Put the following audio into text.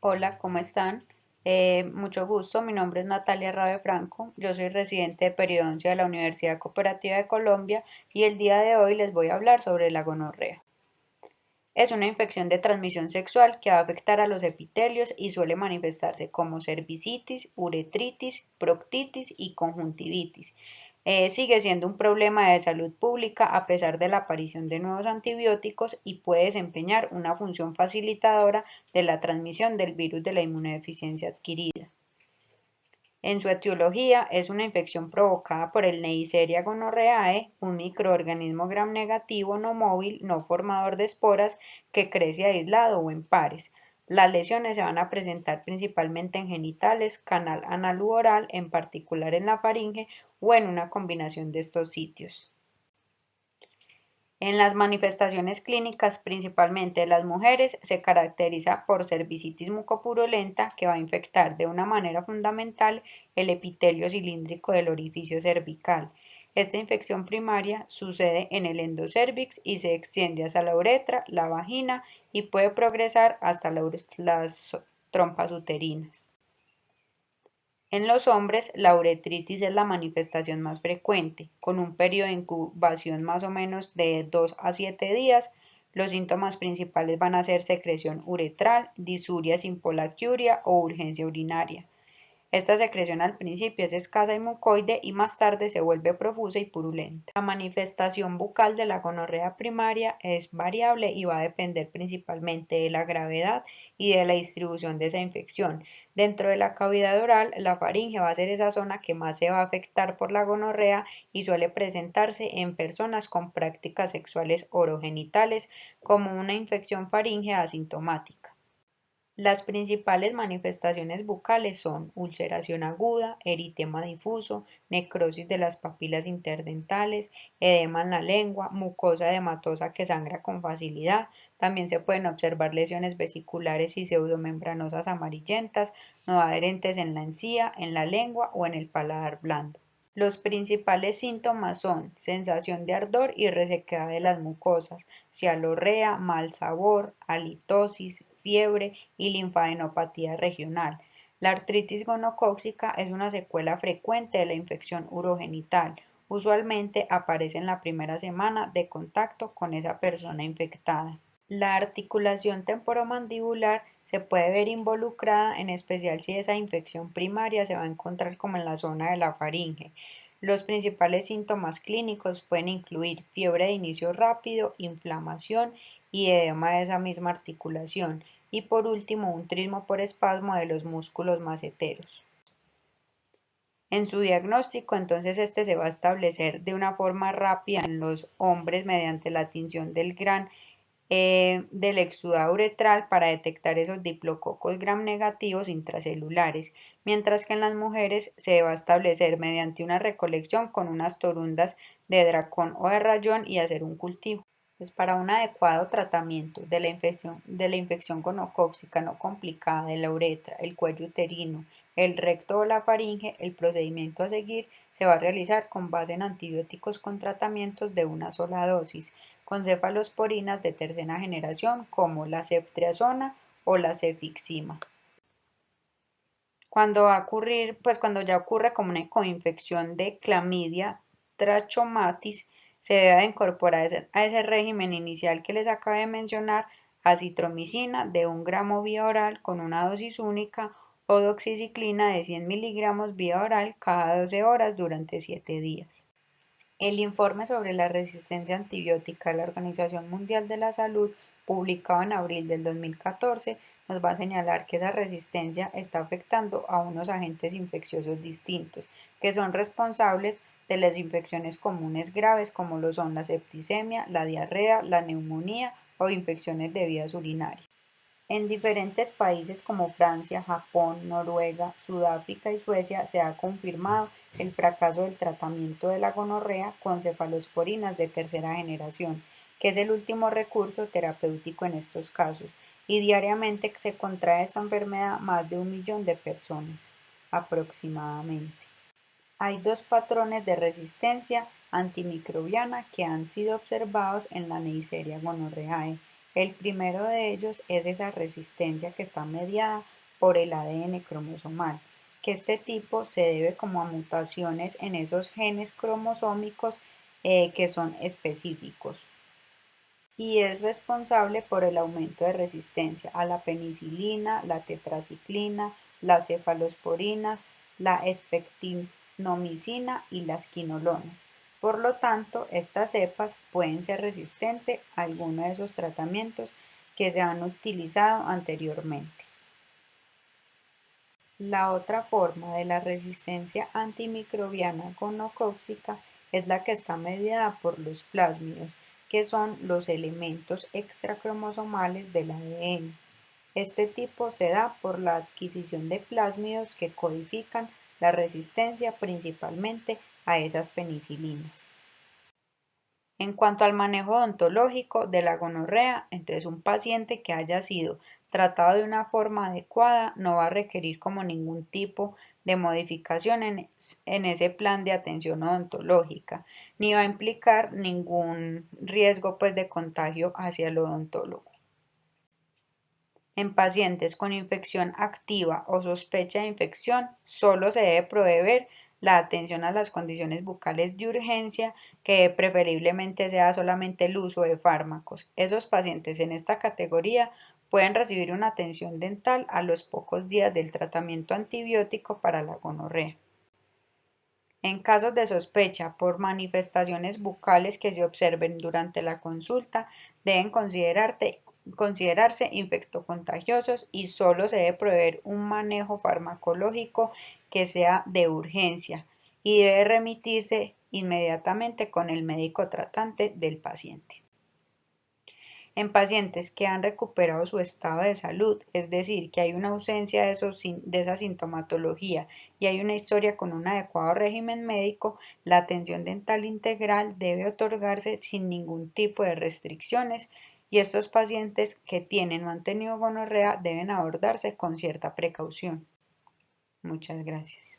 Hola, ¿cómo están? Mucho gusto, mi nombre es Natalia Rabe Franco, yo soy residente de periodoncia de la Universidad Cooperativa de Colombia y el día de hoy les voy a hablar sobre la gonorrea. Es una infección de transmisión sexual que va a afectar a los epitelios y suele manifestarse como cervicitis, uretritis, proctitis y conjuntivitis. Sigue siendo un problema de salud pública a pesar de la aparición de nuevos antibióticos y puede desempeñar una función facilitadora de la transmisión del virus de la inmunodeficiencia adquirida. En su etiología es una infección provocada por el Neisseria gonorrheae, un microorganismo gram negativo no móvil, no formador de esporas, que crece aislado o en pares. Las lesiones se van a presentar principalmente en genitales, canal anal u oral, en particular en la faringe o en una combinación de estos sitios. En las manifestaciones clínicas, principalmente de las mujeres, se caracteriza por cervicitis mucopurulenta que va a infectar de una manera fundamental el epitelio cilíndrico del orificio cervical. Esta infección primaria sucede en el endocervix y se extiende hacia la uretra, la vagina y puede progresar hasta las trompas uterinas. En los hombres, la uretritis es la manifestación más frecuente, con un periodo de incubación más o menos de 2 a 7 días. Los síntomas principales van a ser secreción uretral, disuria sin polaquiuria o urgencia urinaria. Esta secreción al principio es escasa y mucoide y más tarde se vuelve profusa y purulenta. La manifestación bucal de la gonorrea primaria es variable y va a depender principalmente de la gravedad y de la distribución de esa infección. Dentro de la cavidad oral, la faringe va a ser esa zona que más se va a afectar por la gonorrea y suele presentarse en personas con prácticas sexuales orogenitales como una infección faríngea asintomática. Las principales manifestaciones bucales son ulceración aguda, eritema difuso, necrosis de las papilas interdentales, edema en la lengua, mucosa edematosa que sangra con facilidad. También se pueden observar lesiones vesiculares y pseudomembranosas amarillentas, no adherentes en la encía, en la lengua o en el paladar blando. Los principales síntomas son sensación de ardor y resequedad de las mucosas, cialorrea, mal sabor, halitosis, fiebre y linfadenopatía regional. La artritis gonocócica es una secuela frecuente de la infección urogenital. Usualmente aparece en la primera semana de contacto con esa persona infectada. La articulación temporomandibular se puede ver involucrada, en especial si esa infección primaria se va a encontrar como en la zona de la faringe. Los principales síntomas clínicos pueden incluir fiebre de inicio rápido, inflamación y edema de esa misma articulación, y por último un trismo por espasmo de los músculos maceteros. En su diagnóstico, entonces, este se va a establecer de una forma rápida en los hombres mediante la tinción del exudado uretral para detectar esos diplococos gram negativos intracelulares, mientras que en las mujeres se va a establecer mediante una recolección con unas torundas de dracón o de rayón y hacer un cultivo. Pues para un adecuado tratamiento de la infección gonocócica no complicada de la uretra, el cuello uterino, el recto o la faringe, el procedimiento a seguir se va a realizar con base en antibióticos con tratamientos de una sola dosis, con cefalosporinas de tercera generación como la ceftriaxona o la cefixima. Cuando va a ocurrir, pues cuando ya ocurre como una coinfección de clamidia trachomatis, se debe incorporar a ese régimen inicial que les acabé de mencionar acitromicina de 1 gramo vía oral con una dosis única o doxiciclina de 100 miligramos vía oral cada 12 horas durante 7 días. El informe sobre la resistencia antibiótica de la Organización Mundial de la Salud, publicado en abril del 2014, nos va a señalar que esa resistencia está afectando a unos agentes infecciosos distintos, que son responsables de las infecciones comunes graves como lo son la septicemia, la diarrea, la neumonía o infecciones de vías urinarias. En diferentes países como Francia, Japón, Noruega, Sudáfrica y Suecia se ha confirmado el fracaso del tratamiento de la gonorrea con cefalosporinas de tercera generación, que es el último recurso terapéutico en estos casos, y diariamente se contrae esta enfermedad más de 1 millón de personas, aproximadamente. Hay dos patrones de resistencia antimicrobiana que han sido observados en la Neisseria gonorrheae. El primero de ellos es esa resistencia que está mediada por el ADN cromosomal, que este tipo se debe como a mutaciones en esos genes cromosómicos que son específicos y es responsable por el aumento de resistencia a la penicilina, la tetraciclina, las cefalosporinas, la espectinomicina y las quinolonas. Por lo tanto, estas cepas pueden ser resistentes a alguno de esos tratamientos que se han utilizado anteriormente. La otra forma de la resistencia antimicrobiana gonocóxica es la que está mediada por los plásmidos, que son los elementos extracromosomales del ADN. Este tipo se da por la adquisición de plásmidos que codifican la resistencia principalmente a esas penicilinas. En cuanto al manejo odontológico de la gonorrea, entonces un paciente que haya sido tratado de una forma adecuada no va a requerir como ningún tipo de modificación en ese plan de atención odontológica, ni va a implicar ningún riesgo pues de contagio hacia el odontólogo. En pacientes con infección activa o sospecha de infección, solo se debe proveer la atención a las condiciones bucales de urgencia, que preferiblemente sea solamente el uso de fármacos. Esos pacientes en esta categoría pueden recibir una atención dental a los pocos días del tratamiento antibiótico para la gonorrea. En casos de sospecha por manifestaciones bucales que se observen durante la consulta, deben considerarse infectocontagiosos y solo se debe proveer un manejo farmacológico que sea de urgencia y debe remitirse inmediatamente con el médico tratante del paciente. En pacientes que han recuperado su estado de salud, es decir, que hay una ausencia de esa sintomatología y hay una historia con un adecuado régimen médico, la atención dental integral debe otorgarse sin ningún tipo de restricciones y estos pacientes que tienen o han tenido gonorrea deben abordarse con cierta precaución. Muchas gracias.